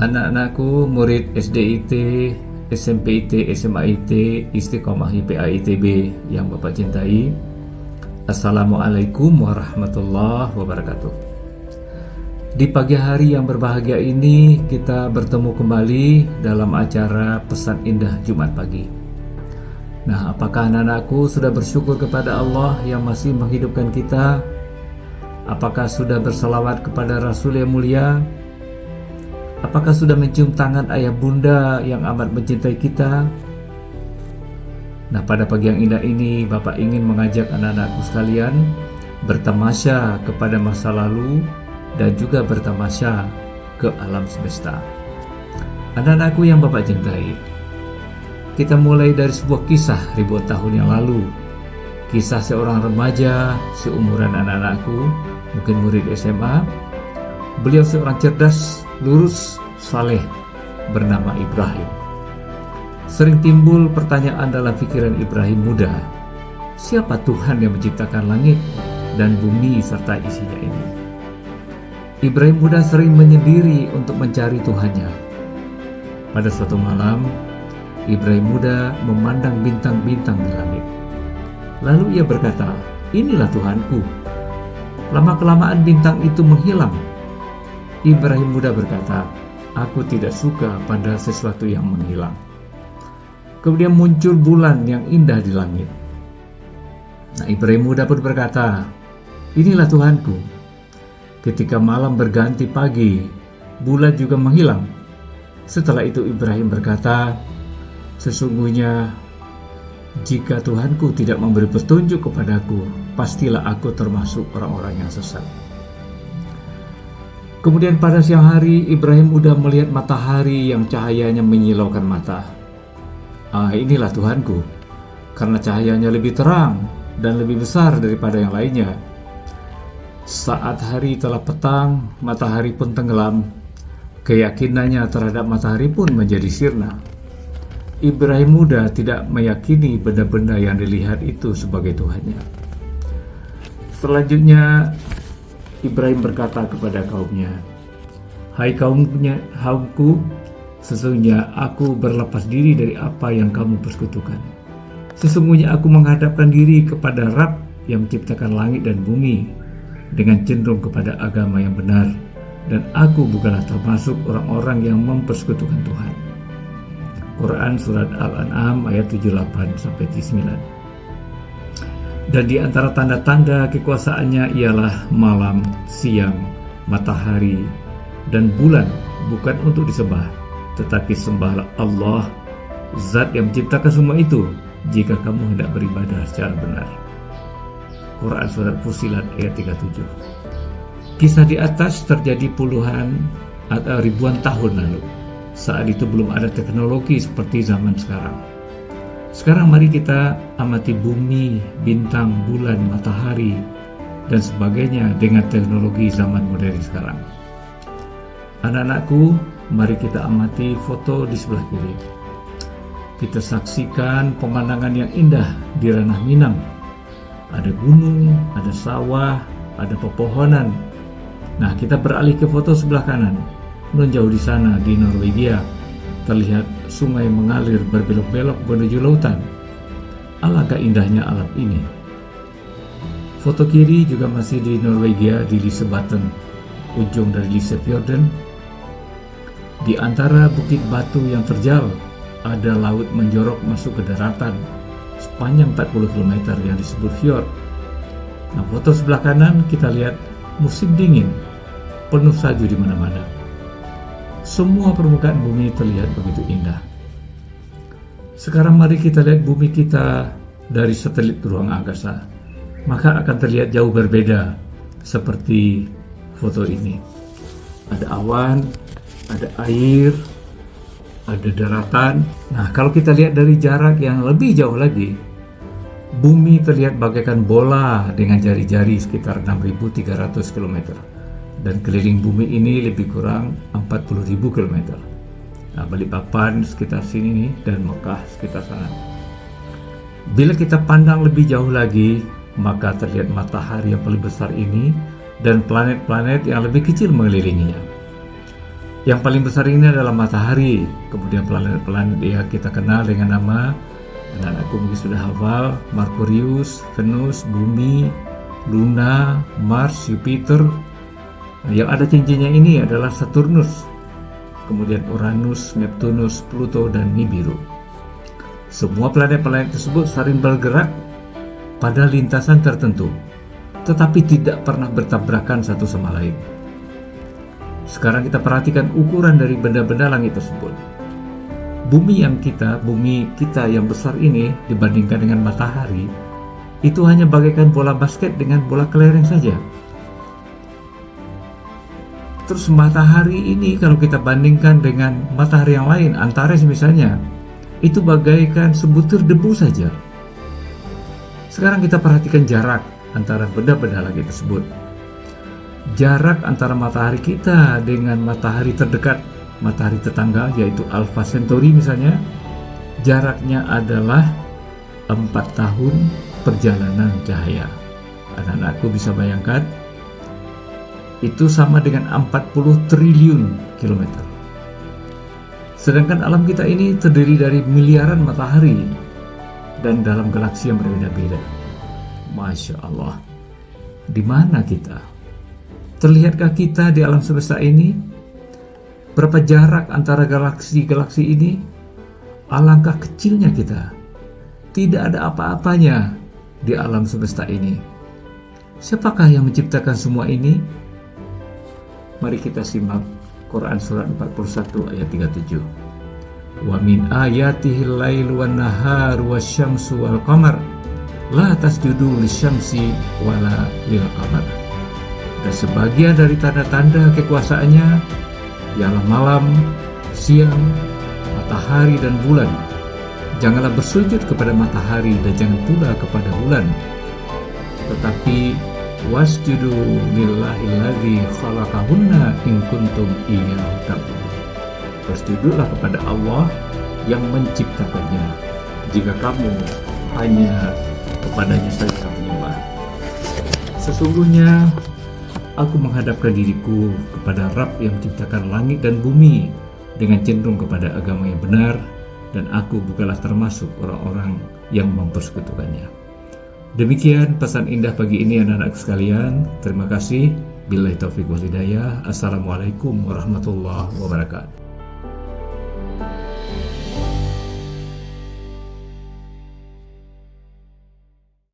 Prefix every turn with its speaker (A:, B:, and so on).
A: Anak-anakku murid SDIT, SMPIT, SMAIT, Istiqomah IPA ITB yang Bapak cintai, Assalamualaikum warahmatullahi wabarakatuh. Di pagi hari yang berbahagia ini kita bertemu kembali dalam acara Pesan Indah Jumat Pagi. Nah, apakah anak-anakku sudah bersyukur kepada Allah yang masih menghidupkan kita? Apakah sudah berselawat kepada Rasul yang mulia? Apakah sudah mencium tangan ayah bunda yang amat mencintai kita? Nah, pada pagi yang indah ini Bapak ingin mengajak anak-anakku sekalian bertamasya kepada masa lalu dan juga bertamasya ke alam semesta. Anak-anakku yang Bapak cintai, kita mulai dari sebuah kisah ribuan tahun yang lalu. Kisah seorang remaja seumuran anak-anakku, mungkin murid SMA. Beliau seorang cerdas, lurus, saleh, bernama Ibrahim. Sering timbul pertanyaan dalam pikiran Ibrahim muda, siapa Tuhan yang menciptakan langit dan bumi serta isinya ini? Ibrahim muda sering menyendiri untuk mencari Tuhannya. Pada suatu malam, Ibrahim muda memandang bintang-bintang di langit. Lalu ia berkata, inilah Tuhanku. Lama-kelamaan bintang itu menghilang. Ibrahim muda berkata, aku tidak suka pada sesuatu yang menghilang. Kemudian muncul bulan yang indah di langit. Nah, Ibrahim muda pun berkata, inilah Tuhanku. Ketika malam berganti pagi, bulan juga menghilang. Setelah itu Ibrahim berkata, sesungguhnya jika Tuhanku tidak memberi petunjuk kepadaku, pastilah aku termasuk orang-orang yang sesat. Kemudian pada siang hari, Ibrahim muda melihat matahari yang cahayanya menyilaukan mata. Inilah Tuhanku, karena cahayanya lebih terang dan lebih besar daripada yang lainnya. Saat hari telah petang, matahari pun tenggelam. Keyakinannya terhadap matahari pun menjadi sirna. Ibrahim muda tidak meyakini benda-benda yang dilihat itu sebagai Tuhannya. Selanjutnya, Ibrahim berkata kepada kaumnya, hai kaumku, sesungguhnya aku berlepas diri dari apa yang kamu persekutukan. Sesungguhnya aku menghadapkan diri kepada Rabb yang menciptakan langit dan bumi dengan cenderung kepada agama yang benar, dan aku bukanlah termasuk orang-orang yang mempersekutukan Tuhan. Quran Surat Al-An'am ayat 78-9. Dan di antara tanda-tanda kekuasaannya ialah malam, siang, matahari, dan bulan bukan untuk disembah, tetapi sembahlah Allah, Zat yang menciptakan semua itu, jika kamu hendak beribadah secara benar. Quran Surat Fussilat ayat 37. Kisah di atas terjadi puluhan atau ribuan tahun lalu. Saat itu belum ada teknologi seperti zaman sekarang. Sekarang mari kita amati bumi, bintang, bulan, matahari, dan sebagainya dengan teknologi zaman modern sekarang. Anak-anakku, mari kita amati foto di sebelah kiri. Kita saksikan pemandangan yang indah di ranah Minang. Ada gunung, ada sawah, ada pepohonan. Nah, kita beralih ke foto sebelah kanan. Non jauh di sana di Norwegia terlihat sungai mengalir berbelok-belok menuju lautan. Alangkah indahnya alam ini. Foto kiri juga masih di Norwegia, di Lisebatten, ujung dari Lisefjorden. Di antara bukit batu yang terjal, ada laut menjorok masuk ke daratan sepanjang 40 km yang disebut fjord. Nah, foto sebelah kanan kita lihat musim dingin, penuh salju di mana-mana. Semua permukaan bumi terlihat begitu indah. Sekarang mari kita lihat bumi kita dari satelit ruang angkasa. Maka akan terlihat jauh berbeda seperti foto ini. Ada awan, ada air, ada daratan. Nah, kalau kita lihat dari jarak yang lebih jauh lagi, bumi terlihat bagaikan bola dengan jari-jari sekitar 6.300 km. Dan keliling bumi ini lebih kurang 40.000 km. Nah, Balikpapan sekitar sini nih, dan Mekah sekitar sana. Bila kita pandang lebih jauh lagi, maka terlihat matahari yang paling besar ini dan planet-planet yang lebih kecil mengelilinginya. Yang paling besar ini adalah matahari, kemudian planet-planet yang kita kenal dengan nama, dan aku mungkin sudah hafal, Merkurius, Venus, Bumi, Luna, Mars, Jupiter. Nah, yang ada cincinnya ini adalah Saturnus, kemudian Uranus, Neptunus, Pluto, dan Nibiru. Semua planet-planet tersebut saling bergerak pada lintasan tertentu, tetapi tidak pernah bertabrakan satu sama lain. Sekarang kita perhatikan ukuran dari benda-benda langit tersebut. Bumi kita yang besar ini dibandingkan dengan matahari, itu hanya bagaikan bola basket dengan bola kelereng saja. Terus matahari ini kalau kita bandingkan dengan matahari yang lain, Antares misalnya, itu bagaikan sebutir debu saja. Sekarang kita perhatikan jarak antara benda-benda langit tersebut. Jarak antara matahari kita dengan matahari terdekat, matahari tetangga yaitu Alpha Centauri misalnya, jaraknya adalah 4 tahun perjalanan cahaya. Anak-anakku bisa bayangkan, itu sama dengan 40 triliun kilometer. Sedangkan alam kita ini terdiri dari miliaran matahari dan dalam galaksi yang berbeda-beda. Masya Allah, di mana kita? Terlihatkah kita di alam semesta ini? Berapa jarak antara galaksi-galaksi ini? Alangkah kecilnya kita. Tidak ada apa-apanya di alam semesta ini. Siapakah yang menciptakan semua ini? Mari kita simak Quran surat 41 ayat 37. Wa min ayatihil lailu wan naharu wasyamsu wal qamar la tasjudu lisyamsi wala lil qamar. Dan sebagian dari tanda-tanda kekuasaannya ialah malam, siang, matahari dan bulan. Janganlah bersujud kepada matahari dan jangan pula kepada bulan, tetapi wasjudu lillahilladzi khalaqahunna in kuntum iyyahu ta'budun. Bersujudlah kepada Allah yang menciptakannya jika kamu hanya kepadanya saja menyembah. Sesungguhnya aku menghadapkan diriku kepada Rabb yang menciptakan langit dan bumi dengan cenderung kepada agama yang benar, dan aku bukanlah termasuk orang-orang yang mempersekutukannya. Demikian pesan indah pagi ini anak-anak sekalian. Terima kasih. Billahi taufiq wal hidayah. Assalamualaikum warahmatullahi wabarakatuh.